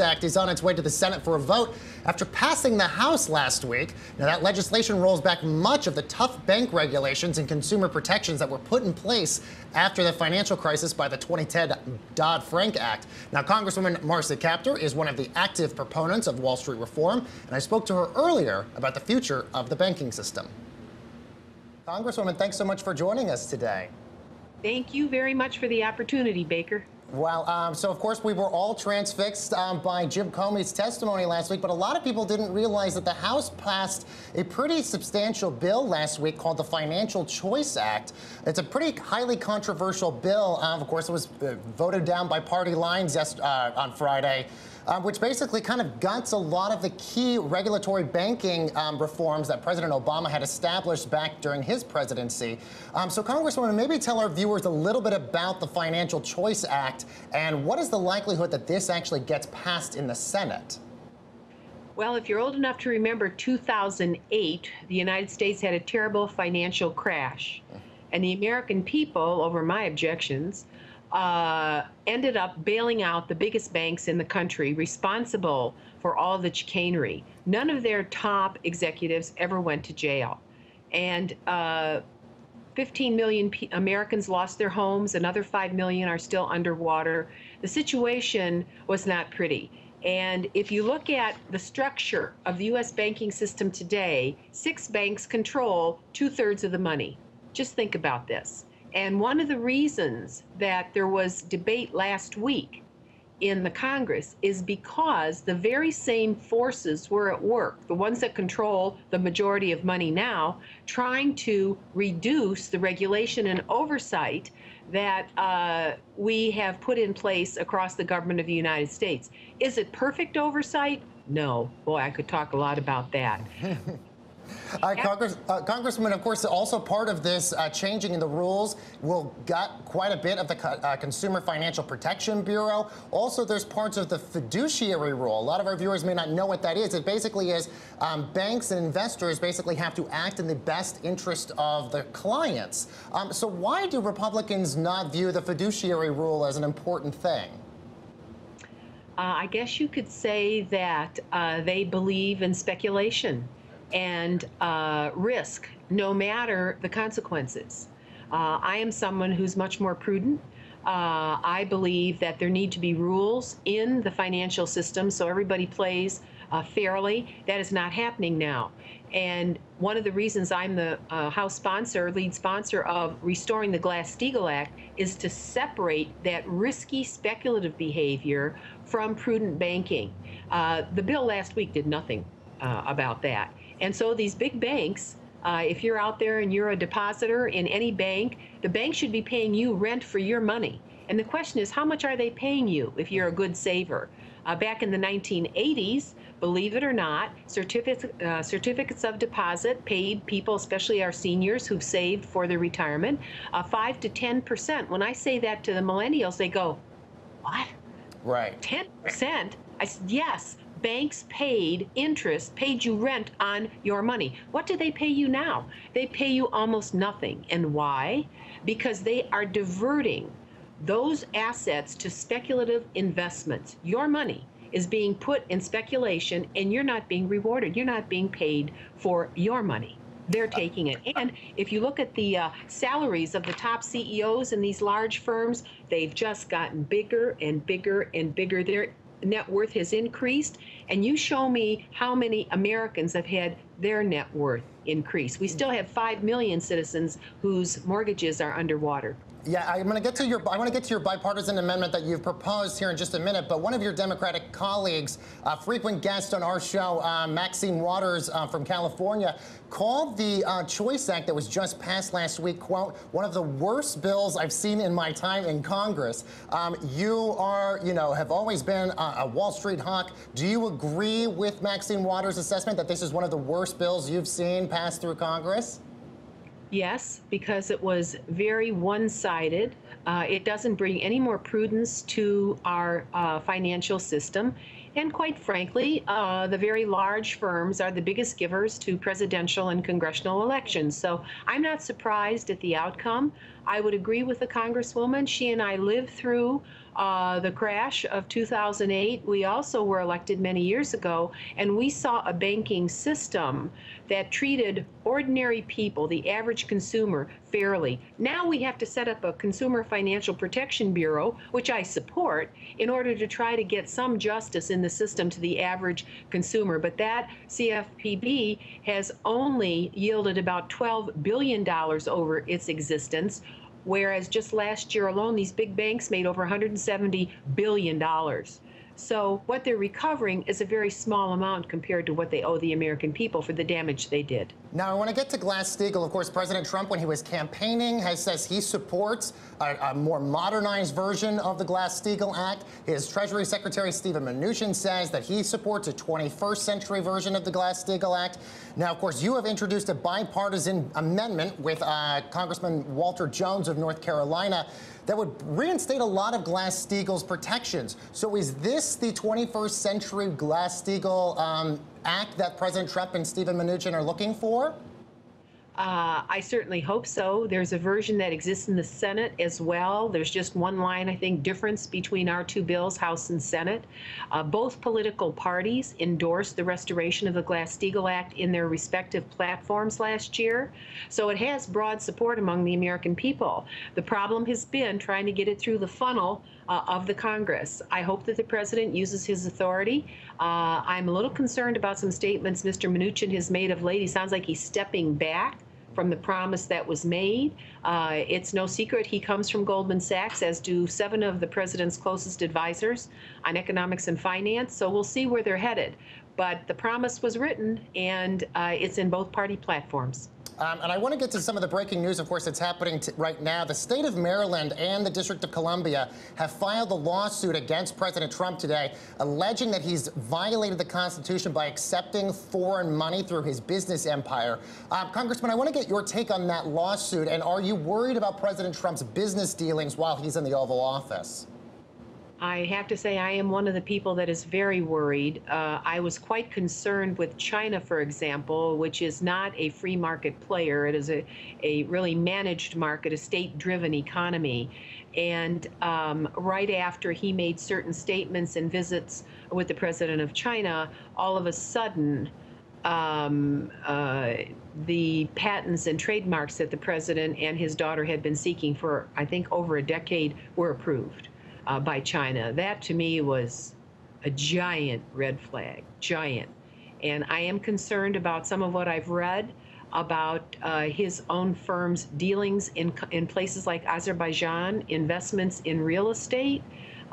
Act is on its way to the Senate for a vote after passing the House last week. Now, that legislation rolls back much of the tough bank regulations and consumer protections that were put in place after the financial crisis by the 2010 Dodd-Frank Act. Now, Congresswoman Marcia Carolyn is one of the active proponents of Wall Street reform, and I spoke to her earlier about the future of the banking system. Congresswoman, thanks so much for joining us today. Thank you very much for the opportunity, Baker. Well, so of course we were all transfixed by Jim Comey's testimony last week, but a lot of people didn't realize that the House passed a pretty substantial bill last week called the Financial Choice Act. It's a pretty highly controversial bill. Of course, it was voted down by party lines on Friday. Which basically kind of guts a lot of the key regulatory banking reforms that President Obama had established back during his presidency. So, Congresswoman, maybe tell our viewers a little bit about the Financial Choice Act and what is the likelihood that this actually gets passed in the Senate? Well, if you're old enough to remember 2008, the United States had a terrible financial crash. And the American people, over my objections, ended up bailing out the biggest banks in the country responsible for all the chicanery. None of their top executives ever went to jail. And 15 million Americans lost their homes. Another 5 million are still underwater. The situation was not pretty. And if you look at the structure of the U.S. banking system today, 6 banks control 2/3 of the money. Just think about this. And one of the reasons that there was debate last week in the Congress is because the very same forces were at work, the ones that control the majority of money now, trying to reduce the regulation and oversight that we have put in place across the government of the United States. Is it perfect oversight? No. Boy, I could talk a lot about that. Congresswoman, of course, also part of this changing in the rules will gut quite a bit of the Consumer Financial Protection Bureau. Also, there's parts of the fiduciary rule. A lot of our viewers may not know what that is. It basically is banks and investors basically have to act in the best interest of their clients. So why do Republicans not view the fiduciary rule as an important thing? I guess you could say that they believe in speculation and risk, no matter the consequences. I am someone who's much more prudent. I believe that there need to be rules in the financial system so everybody plays fairly. That is not happening now. And one of the reasons I'm the House sponsor, lead sponsor of restoring the Glass-Steagall Act is to separate that risky speculative behavior from prudent banking. The bill last week did nothing about that. And so these big banks, if you're out there and you're a depositor in any bank, the bank should be paying you rent for your money. And the question is, how much are they paying you if you're a good saver? Back in the 1980s, believe it or not, certificates of deposit paid people, especially our seniors who've saved for their retirement, 5 to 10%. When I say that to the millennials, they go, what? Right. 10%? I said, yes. Banks paid interest, paid you rent on your money. What do they pay you now? They pay you almost nothing. And why? Because they are diverting those assets to speculative investments. Your money is being put in speculation and you're not being rewarded. You're not being paid for your money. They're taking it. And if you look at the salaries of the top CEOs in these large firms, they've just gotten bigger and bigger and bigger. Their net worth has increased, and you show me how many Americans have had their net worth increase. We still have 5 million citizens whose mortgages are underwater. Yeah, I want to get to your bipartisan amendment that you've proposed here in just a minute. But one of your Democratic colleagues, a frequent guest on our show, Maxine Waters from California, called the Choice Act that was just passed last week, quote, one of the worst bills I've seen in my time in Congress. You have always been a Wall Street hawk. Do you agree with Maxine Waters' assessment that this is one of the worst bills you've seen pass through Congress? Yes, because it was very one-sided. It doesn't bring any more prudence to our financial system. And quite frankly, the very large firms are the biggest givers to presidential and congressional elections. So I'm not surprised at the outcome. I would agree with the Congresswoman. She and I lived through the crash of 2008. We also were elected many years ago, and we saw a banking system that treated ordinary people, the average consumer, fairly. Now we have to set up a Consumer Financial Protection Bureau, which I support, in order to try to get some justice in the system to the average consumer. But that CFPB has only yielded about $12 billion over its existence, whereas just last year alone, these big banks made over $170 billion. So what they're recovering is a very small amount compared to what they owe the American people for the damage they did. Now, I want to get to Glass-Steagall. Of course, President Trump, when he was campaigning, says he supports a more modernized version of the Glass-Steagall Act. His Treasury Secretary, Steven Mnuchin, says that he supports a 21st century version of the Glass-Steagall Act. Now, of course, you have introduced a bipartisan amendment with Congressman Walter Jones of North Carolina that would reinstate a lot of Glass-Steagall's protections. So is this the 21st century Glass-Steagall Act that President Trump and Steven Mnuchin are looking for? I certainly hope so. There's a version that exists in the Senate as well. There's just one line, I think, difference between our two bills, House and Senate. Both political parties endorsed the restoration of the Glass-Steagall Act in their respective platforms last year. So it has broad support among the American people. The problem has been trying to get it through the funnel of the Congress. I hope that the president uses his authority. I'm a little concerned about some statements Mr. Mnuchin has made of late. He sounds like he's stepping back from the promise that was made. It's no secret he comes from Goldman Sachs, as do 7 of the president's closest advisors on economics and finance. So we'll see where they're headed. But the promise was written, and it's in both party platforms. And I want to get to some of the breaking news, of course, that's happening right now. The state of Maryland and the District of Columbia have filed a lawsuit against President Trump today, alleging that he's violated the Constitution by accepting foreign money through his business empire. Congressman, I want to get your take on that lawsuit. And are you worried about President Trump's business dealings while he's in the Oval Office? I have to say I am one of the people that is very worried. I was quite concerned with China, for example, which is not a free market player. It is a really managed market, a state-driven economy. And right after he made certain statements and visits with the president of China, all of a sudden, the patents and trademarks that the president and his daughter had been seeking for, I think, over a decade were approved by China. That, to me, was a giant red flag, giant. And I am concerned about some of what I've read about his own firm's dealings in places like Azerbaijan, investments in real estate,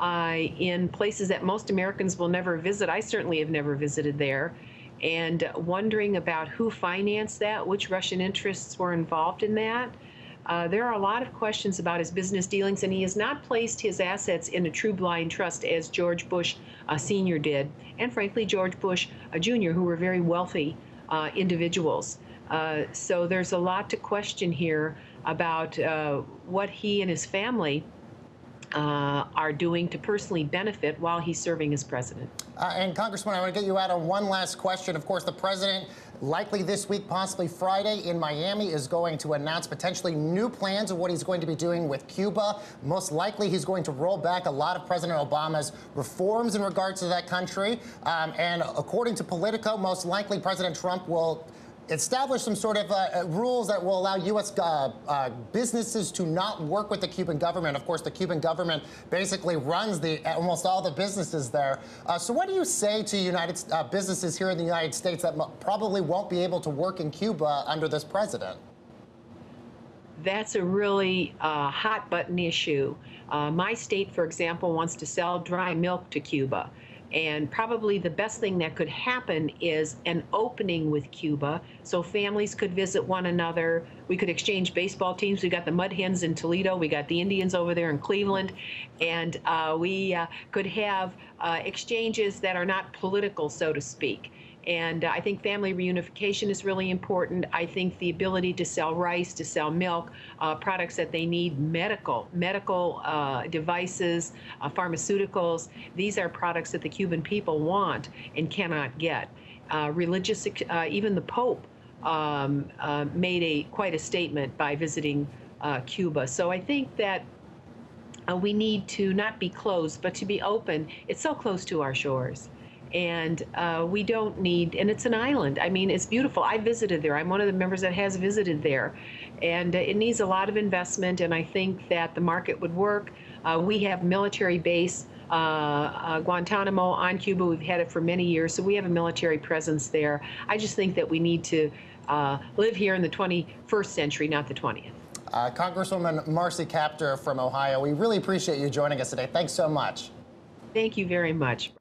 in places that most Americans will never visit. I certainly have never visited there. And wondering about who financed that, which Russian interests were involved in that. There are a lot of questions about his business dealings, and he has not placed his assets in a true blind trust as George Bush Sr. did, and frankly, George Bush Jr., who were very wealthy individuals. So there's a lot to question here about what he and his family are doing to personally benefit while he's serving as president. And Congressman, I want to get you out on one last question. Of course, the president, likely this week, possibly Friday, in Miami, is going to announce potentially new plans of what he's going to be doing with Cuba. Most likely, he's going to roll back a lot of President Obama's reforms in regards to that country. And according to Politico, most likely President Trump will establish some sort of rules that will allow U.S. businesses to not work with the Cuban government. Of course, the Cuban government basically runs almost all the businesses there. So what do you say to businesses here in the United States that probably won't be able to work in Cuba under this president? That's a really hot button issue. My state, for example, wants to sell dry milk to Cuba. And probably the best thing that could happen is an opening with Cuba, so families could visit one another. We could exchange baseball teams. We got the Mud Hens in Toledo. We got the Indians over there in Cleveland. And we could have exchanges that are not political, so to speak. And I think family reunification is really important. I think the ability to sell rice, to sell milk, products that they need, medical devices, pharmaceuticals. These are products that the Cuban people want and cannot get. Religious, even the Pope made quite a statement by visiting Cuba. So I think that we need to not be closed, but to be open. It's so close to our shores. And we don't need, and it's an island. I mean, it's beautiful. I visited there. I'm one of the members that has visited there. And it needs a lot of investment, and I think that the market would work. We have military base, Guantanamo on Cuba. We've had it for many years, so we have a military presence there. I just think that we need to live here in the 21st century, not the 20th. Congresswoman Marcia Carolyn from Ohio, we really appreciate you joining us today. Thanks so much. Thank you very much.